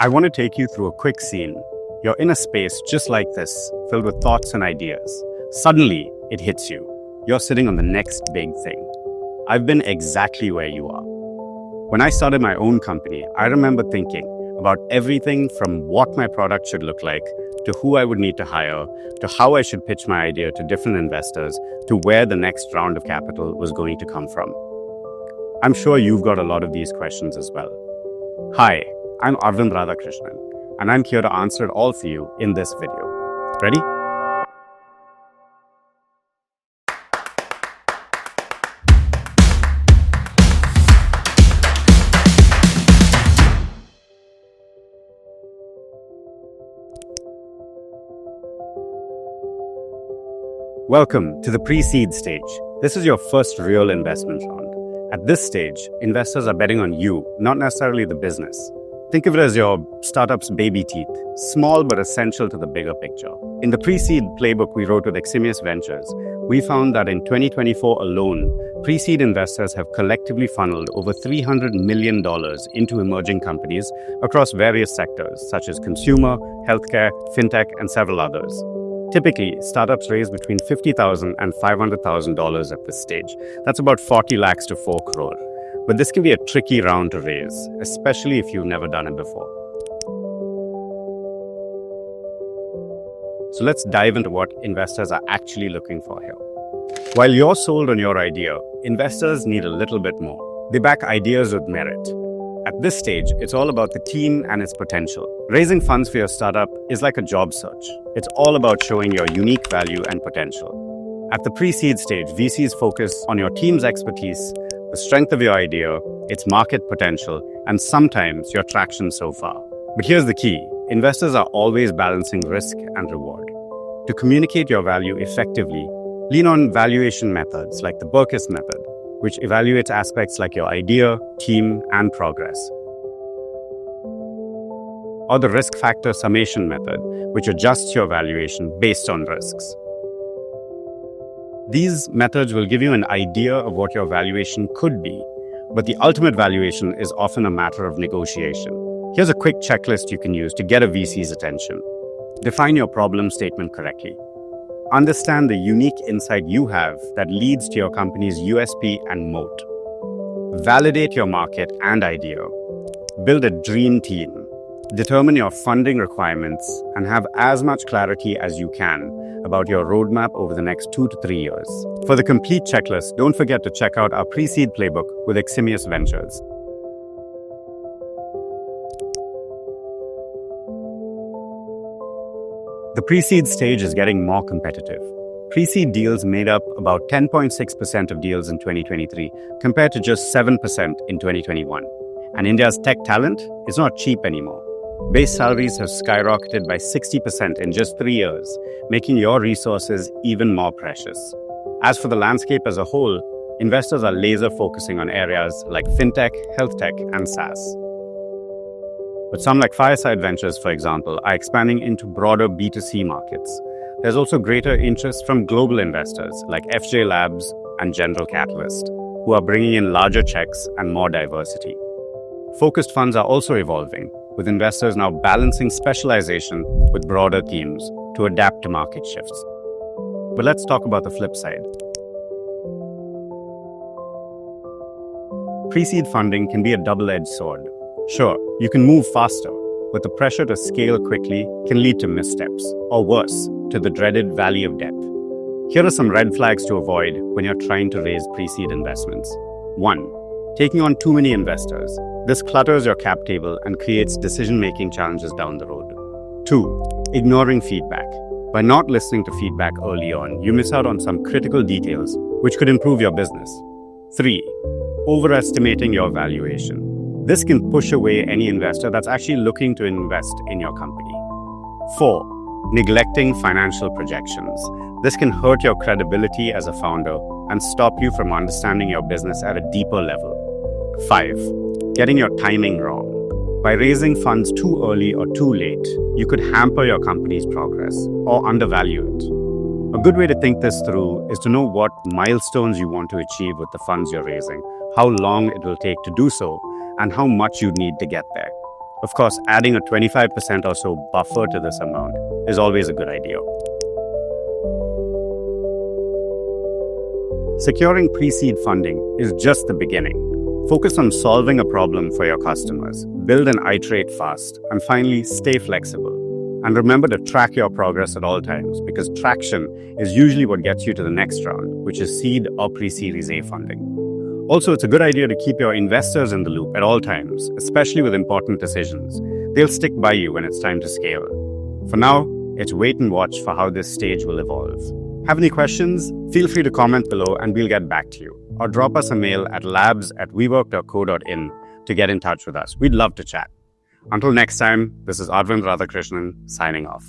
I want to take you through a quick scene. You're in a space just like this, filled with thoughts and ideas. Suddenly, it hits you. You're sitting on the next big thing. I've been exactly where you are. When I started my own company, I remember thinking about everything from what my product should look like, to who I would need to hire, to how I should pitch my idea to different investors, to where the next round of capital was going to come from. I'm sure you've got a lot of these questions as well. Hi, I'm Arvind Radhakrishnan, and I'm here to answer it all for you in this video. Ready? Welcome to the pre-seed stage. This is your first real investment round. At this stage, investors are betting on you, not necessarily the business. Think of it as your startup's baby teeth, small but essential to the bigger picture. In the pre-seed playbook we wrote with Eximius Ventures, we found that in 2024 alone, pre-seed investors have collectively funneled over $300 million into emerging companies across various sectors, such as consumer, healthcare, fintech, and several others. Typically, startups raise between $50,000 and $500,000 at this stage. That's about 40 lakhs to 4 crore. But this can be a tricky round to raise, especially if you've never done it before. So let's dive into what investors are actually looking for here. While you're sold on your idea, investors need a little bit more. They back ideas with merit. At this stage, it's all about the team and its potential. Raising funds for your startup is like a job search. It's all about showing your unique value and potential. At the pre-seed stage, VCs focus on your team's expertise, the strength of your idea, its market potential, and sometimes your traction so far. But here's the key. Investors are always balancing risk and reward. To communicate your value effectively, lean on valuation methods like the Burkiss method, which evaluates aspects like your idea, team, and progress. Or the risk factor summation method, which adjusts your valuation based on risks. These methods will give you an idea of what your valuation could be, but the ultimate valuation is often a matter of negotiation. Here's a quick checklist you can use to get a VC's attention. Define your problem statement correctly. Understand the unique insight you have that leads to your company's USP and moat. Validate your market and idea. Build a dream team. Determine your funding requirements and have as much clarity as you can about your roadmap over the next 2 to 3 years. For the complete checklist, don't forget to check out our pre-seed playbook with Eximius Ventures. The pre-seed stage is getting more competitive. Pre-seed deals made up about 10.6% of deals in 2023 compared to just 7% in 2021. And India's tech talent is not cheap anymore. Base salaries have skyrocketed by 60% in just 3 years, making your resources even more precious. As for the landscape as a whole, investors are laser focusing on areas like fintech, health tech, and SaaS. But some like Fireside Ventures, for example, are expanding into broader B2C markets. There's also greater interest from global investors like FJ Labs and General Catalyst, who are bringing in larger checks and more diversity. Focused funds are also evolving, with investors now balancing specialization with broader themes to adapt to market shifts. But let's talk about the flip side. Pre-seed funding can be a double-edged sword. Sure, you can move faster, but the pressure to scale quickly can lead to missteps, or worse, to the dreaded valley of death. Here are some red flags to avoid when you're trying to raise pre-seed investments. 1. Taking on too many investors. This clutters your cap table and creates decision-making challenges down the road. 2. Ignoring feedback. By not listening to feedback early on, you miss out on some critical details which could improve your business. 3. Overestimating your valuation. This can push away any investor that's actually looking to invest in your company. 4. Neglecting financial projections. This can hurt your credibility as a founder and stop you from understanding your business at a deeper level. 5. Getting your timing wrong. By raising funds too early or too late, you could hamper your company's progress or undervalue it. A good way to think this through is to know what milestones you want to achieve with the funds you're raising, how long it will take to do so, and how much you need to get there. Of course, adding a 25% or so buffer to this amount is always a good idea. Securing pre-seed funding is just the beginning. Focus on solving a problem for your customers, build and iterate fast, and finally, stay flexible. And remember to track your progress at all times, because traction is usually what gets you to the next round, which is seed or pre-Series A funding. Also, it's a good idea to keep your investors in the loop at all times, especially with important decisions. They'll stick by you when it's time to scale. For now, it's wait and watch for how this stage will evolve. Have any questions? Feel free to comment below and we'll get back to you. Or drop us a mail at labs@wework.co.in to get in touch with us. We'd love to chat. Until next time, this is Arvind Radhakrishnan signing off.